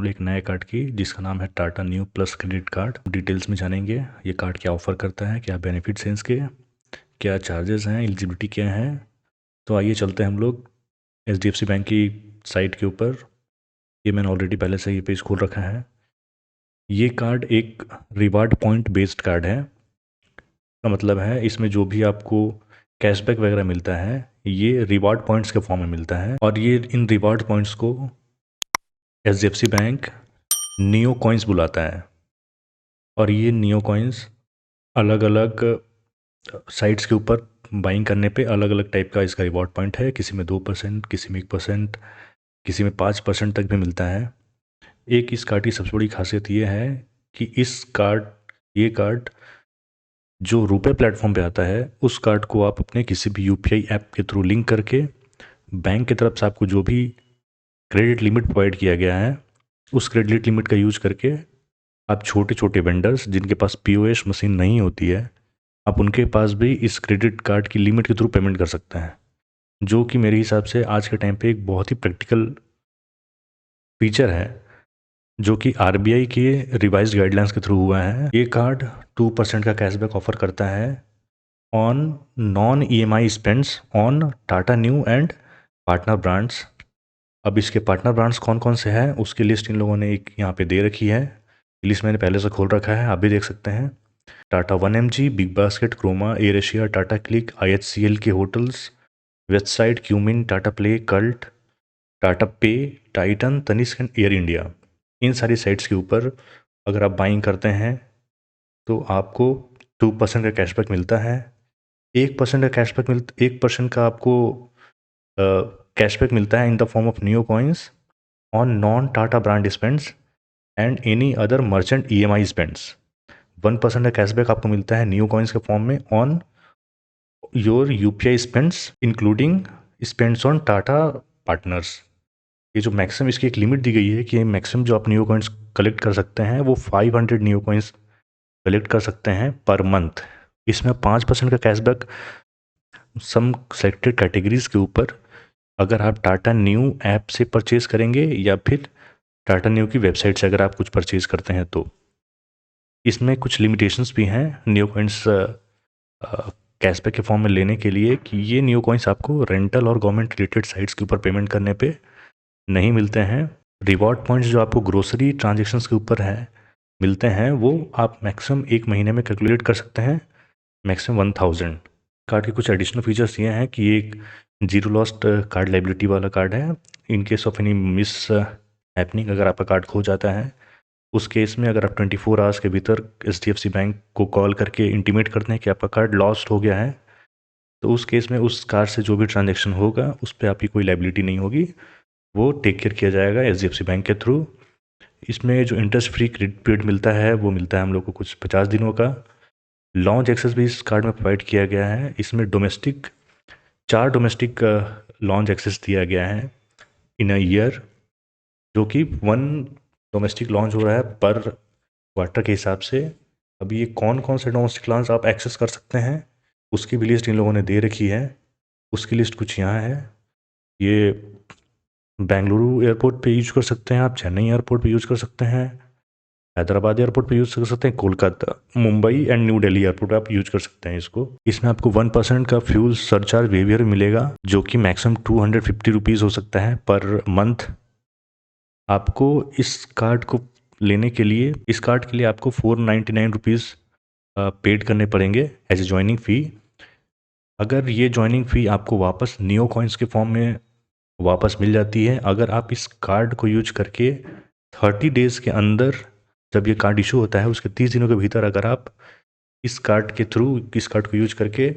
एक नए कार्ड की जिसका नाम है Tata new plus credit card. Details में जानेंगे ये कार्ड क्या ऑफर करता है, क्या बेनिफिट्स हैं इसके, क्या चार्जेस हैं, एलिजिबिलिटी क्या है। तो आइए चलते हैं हम लोग HDFC बैंक की साइट के ऊपर। ये मैंने ऑलरेडी पहले से ये पेज खोल रखा है। ये कार्ड एक रिवार्ड पॉइंट बेस्ड कार्ड है। का मतलब है इसमें जो भी आपको कैशबैक वगैरह मिलता है ये रिवार्ड पॉइंट्स के फॉर्म में मिलता है, और ये इन रिवार्ड पॉइंट्स को HDFC बैंक नियो कॉइन्स बुलाता है। और ये नियो कॉइन्स अलग अलग साइट्स के ऊपर बाइंग करने पे अलग अलग टाइप का इसका रिवॉर्ड पॉइंट है। किसी में 2%, किसी में 1%, किसी में 5% तक भी मिलता है। एक इस कार्ड की सबसे बड़ी खासियत ये है कि ये कार्ड जो रुपए प्लेटफॉर्म पे आता है उस कार्ड को आप अपने किसी भी UPI ऐप के थ्रू लिंक करके बैंक की तरफ से आपको जो भी क्रेडिट लिमिट प्रोवाइड किया गया है उस क्रेडिट लिमिट का यूज करके आप छोटे छोटे वेंडर्स जिनके पास POS मशीन नहीं होती है आप उनके पास भी इस क्रेडिट कार्ड की लिमिट के थ्रू पेमेंट कर सकते हैं, जो कि मेरे हिसाब से आज के टाइम पे एक बहुत ही प्रैक्टिकल फीचर है जो कि RBI के रिवाइज्ड गाइडलाइंस के थ्रू हुआ है। ये कार्ड 2% का कैशबैक ऑफर करता है on non EMI spends on Tata new and partner brands. अब इसके पार्टनर ब्रांड्स कौन कौन से हैं उसकी लिस्ट इन लोगों ने एक यहाँ पे दे रखी है। लिस्ट मैंने पहले से खोल रखा है, आप भी देख सकते हैं। Tata 1mg, big basket, Croma, Air Asia, Tata click, IHCL के hotels, website, Qmin, Tata play, cult, Tata pay, Titan, Tanishq and Air India. इन सारी साइट्स के ऊपर अगर आप बाइंग करते हैं तो आपको 2% का कैशबैक मिलता है। 1% का कैशबैक 1% का आपको कैशबैक मिलता है in the form of new coins on non Tata brand spends and any other merchant EMI spends. 1% का कैशबैक आपको मिलता है न्यू कॉइन्स के फॉर्म में on your UPI spends including spends on Tata partners. ये जो मैक्सिमम इसकी एक लिमिट दी गई है कि मैक्सिमम जो आप न्यू कॉइन्स कलेक्ट कर सकते हैं वो 500 न्यू कॉइन्स कलेक्ट कर सकते हैं पर मंथ। इसमें 5% का कैशबैक सम सेलेक्टेड कैटेगरीज के ऊपर अगर आप टाटा न्यू ऐप से परचेज करेंगे या फिर टाटा न्यू की वेबसाइट से अगर आप कुछ परचेज करते हैं तो इसमें कुछ लिमिटेशंस भी हैं न्यू कॉइन्स कैशबैक के फॉर्म में लेने के लिए कि ये न्यू कॉइन्स आपको रेंटल और गवर्नमेंट रिलेटेड साइट्स के ऊपर पेमेंट करने पे नहीं मिलते हैं। रिवॉर्ड पॉइंट्स जो आपको ग्रोसरी ट्रांजेक्शन्स के ऊपर है मिलते हैं वो आप मैक्सिमम एक महीने में कैलकुलेट कर सकते हैं, मैक्सिमम 1000। कार्ड के कुछ एडिशनल फीचर्स ये हैं कि ये एक जीरो लॉस्ट कार्ड लाइबिलिटी वाला कार्ड है। In case of any miss happening, अगर आपका कार्ड खो जाता है उस केस में अगर आप 24 आवर्स के भीतर HDFC बैंक को कॉल करके इंटीमेट करते हैं कि आपका कार्ड लॉस्ट हो गया है तो उस केस में उस कार्ड से जो भी ट्रांजेक्शन होगा उस पर आपकी कोई लाइबिलिटी नहीं होगी, वो टेक केयर किया जाएगा HDFC बैंक के थ्रू। इसमें जो इंटरेस्ट फ्री क्रेडिट पीरियड मिलता है वो मिलता है हम लोग को कुछ 50 दिनों का। लॉन्च एक्सेस भी इस कार्ड में प्रोवाइड किया गया है। इसमें 4 डोमेस्टिक लॉन्च एक्सेस दिया गया है इन अ ईयर, जो कि 1 डोमेस्टिक लॉन्च हो रहा है पर क्वार्टर के हिसाब से। अभी ये कौन कौन से डोमेस्टिक लॉन्च आप एक्सेस कर सकते हैं उसकी भी लिस्ट इन लोगों ने दे रखी है। उसकी लिस्ट कुछ यहाँ है। ये बेंगलुरु एयरपोर्ट पे यूज कर सकते हैं, आप चेन्नई एयरपोर्ट पे यूज कर सकते हैं, हैदराबाद एयरपोर्ट पे यूज कर सकते हैं, Kolkata, Mumbai and new Delhi airport आप यूज कर सकते हैं इसको। इसमें आपको 1% का फ्यूल सरचार्ज बिहेवियर मिलेगा जो कि मैक्सिमम 250 रुपीज़ हो सकता है पर मंथ। आपको इस कार्ड को लेने के लिए इस कार्ड के लिए आपको 499 रुपीज़ पेड करने पड़ेंगे एज ए ज्वाइनिंग फ़ी। अगर ये ज्वाइनिंग फ़ी आपको वापस नियो कॉइन्स के फॉर्म में वापस मिल जाती है अगर आप इस कार्ड को यूज करके 30 डेज़ के अंदर, जब ये कार्ड इशू होता है उसके 30 दिनों के भीतर अगर आप इस कार्ड के थ्रू इस कार्ड को यूज करके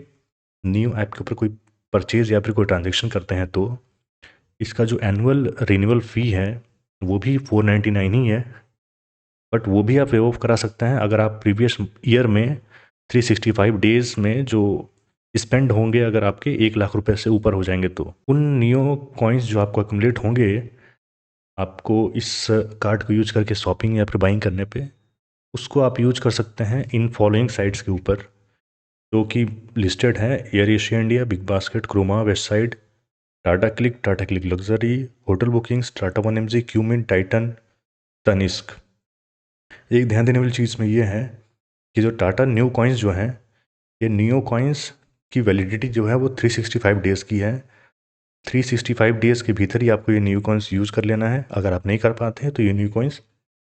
न्यू ऐप के ऊपर कोई परचेज या फिर कोई ट्रांजेक्शन करते हैं तो इसका जो एनुअल रिन्यूअल फ़ी है वो भी 499 ही है, बट वो भी आप वेव ऑफ करा सकते हैं अगर आप प्रीवियस ईयर में 365 डेज़ में जो स्पेंड होंगे अगर आपके 1 लाख रुपए से ऊपर हो जाएंगे तो उन नियो कॉइन्स जो आपको अक्यूमुलेट होंगे आपको इस कार्ड को यूज करके शॉपिंग या फिर बाइंग करने पे उसको आप यूज कर सकते हैं इन फॉलोइंग साइट्स के ऊपर जो कि लिस्टेड है। Air Asia India, Big basket, Croma, website, Tata Cliq luxury, hotel bookings, Tata 1mg, Qmin, Titan, Tanishq. एक ध्यान देने वाली चीज़ में ये है कि जो टाटा न्यू कॉइन्स जो हैं, ये न्यू कॉइन्स की वैलिडिटी जो है वो 365 डेज़ की है। 365 डेज़ के भीतर ही आपको ये न्यू कॉइन्स यूज़ कर लेना है। अगर आप नहीं कर पाते हैं तो ये न्यू कॉइन्स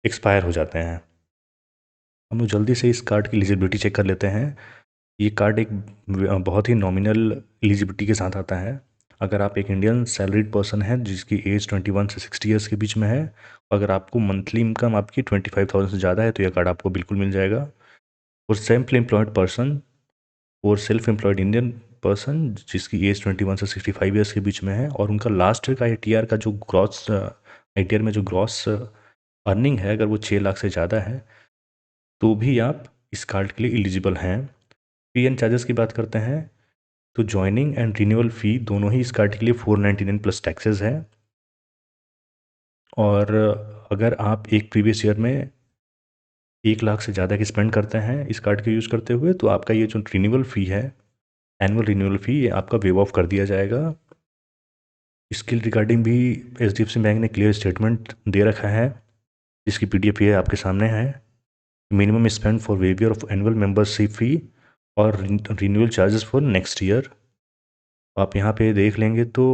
एक्सपायर हो जाते हैं। हम लोग जल्दी से इस कार्ड की एलिजिबिलिटी चेक कर लेते हैं। ये कार्ड एक बहुत ही नॉमिनल एलिजिबिलिटी के साथ आता है। अगर आप एक इंडियन सैलरीड पर्सन हैं जिसकी एज 21 से 60 ईयर्स के बीच में है, अगर आपको मंथली इनकम आपकी 25,000 से ज़्यादा है तो यह कार्ड आपको बिल्कुल मिल जाएगा। और सेल्फ एम्प्लॉयड पर्सन और सेल्फ एम्प्लॉयड इंडियन पर्सन जिसकी एज 21 से 65 ईयर्स के बीच में है और उनका लास्ट ईयर का ITR का जो ग्रॉस ITR में जो ग्रॉस अर्निंग है अगर वो 6 लाख से ज़्यादा है तो भी आप इस कार्ड के लिए एलिजिबल हैं। PN चार्जेस की बात करते हैं तो ज्वाइनिंग एंड रिन्यूअल फ़ी दोनों ही इस कार्ड के लिए 499 प्लस टैक्सेस है। और अगर आप एक प्रीवियस ईयर में 1 लाख से ज़्यादा की स्पेंड करते हैं इस कार्ड के यूज़ करते हुए तो आपका ये जो रिन्यूअल फ़ी है, एनुअल रिन्यूअल फ़ी, ये आपका वेव ऑफ कर दिया जाएगा। इसके रिगार्डिंग भी HDFC बैंक ने क्लियर स्टेटमेंट दे रखा है जिसकी PDF ये आपके सामने है। Minimum spend for waiver of annual membership fee और renewal charges for next year. आप यहाँ पे देख लेंगे तो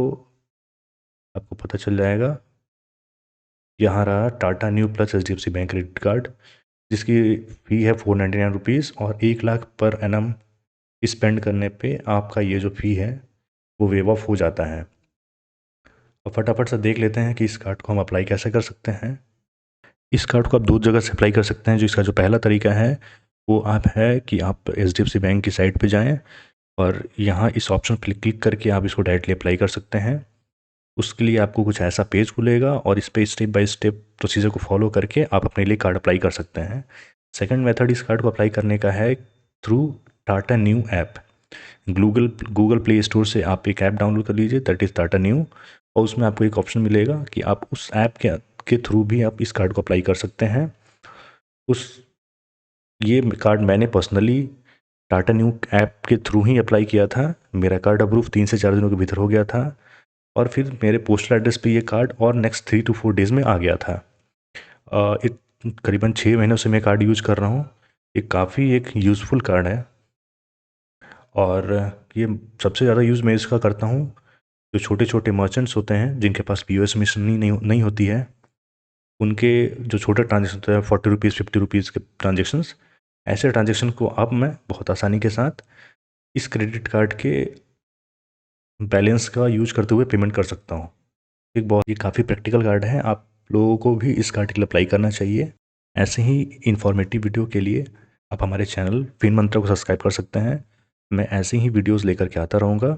आपको पता चल जाएगा। यहाँ रहा Tata new plus HDFC bank credit card जिसकी फ़ी है 499 रुपीज़ और 1 लाख पर एनम स्पेंड करने पे आपका ये जो फ़ी है वो वेव ऑफ हो जाता है। अब फटाफट से देख लेते हैं कि इस कार्ड को हम अप्लाई कैसे कर सकते हैं। इस कार्ड को आप दो जगह से अप्लाई कर सकते हैं। जो इसका जो पहला तरीका है वो आप है कि आप HDFC बैंक की साइट पे जाएं और यहाँ इस ऑप्शन पर क्लिक करके आप इसको डायरेक्टली अप्लाई कर सकते हैं। उसके लिए आपको कुछ ऐसा पेज खुलेगा और इस पे स्टेप बाय स्टेप प्रोसीजर को फॉलो करके आप अपने लिए कार्ड अप्लाई कर सकते हैं। सेकंड मेथड इस कार्ड को अप्लाई करने का है through Tata new app. Google play store से आप एक ऐप डाउनलोड कर लीजिए, दैट इज़ टाटा न्यू, और उसमें आपको एक ऑप्शन मिलेगा कि आप उस ऐप के थ्रू भी आप इस कार्ड को अप्लाई कर सकते हैं। ये कार्ड मैंने पर्सनली टाटा न्यू ऐप के थ्रू ही अप्लाई किया था। मेरा कार्ड अप्रूव 3 से 4 दिनों के भीतर हो गया था और फिर मेरे पोस्टल एड्रेस पे ये कार्ड और नेक्स्ट 3 to 4 डेज़ में आ गया था। करीबन 6 महीनों से मैं कार्ड यूज कर रहा हूँ। ये काफ़ी एक यूज़फुल कार्ड है और ये सबसे ज़्यादा यूज़ मैं इसका करता हूँ जो छोटे छोटे मर्चेंट्स होते हैं जिनके पास POS मशीन नहीं होती है, उनके जो छोटे ट्रांजेक्शन होते हैं 40 रुपीज़ 50 रुपीज़ के ट्रांजेक्शन्स, ऐसे ट्रांजेक्शन को अब मैं बहुत आसानी के साथ इस क्रेडिट कार्ड के बैलेंस का यूज करते हुए पेमेंट कर सकता हूँ। ये काफ़ी प्रैक्टिकल कार्ड है। आप लोगों को भी इस कार्ड के लिए अप्लाई करना चाहिए। ऐसे ही इन्फॉर्मेटिव वीडियो के लिए आप हमारे चैनल फिन मंत्रा को सब्सक्राइब कर सकते हैं। मैं ऐसे ही वीडियोस लेकर के आता रहूँगा।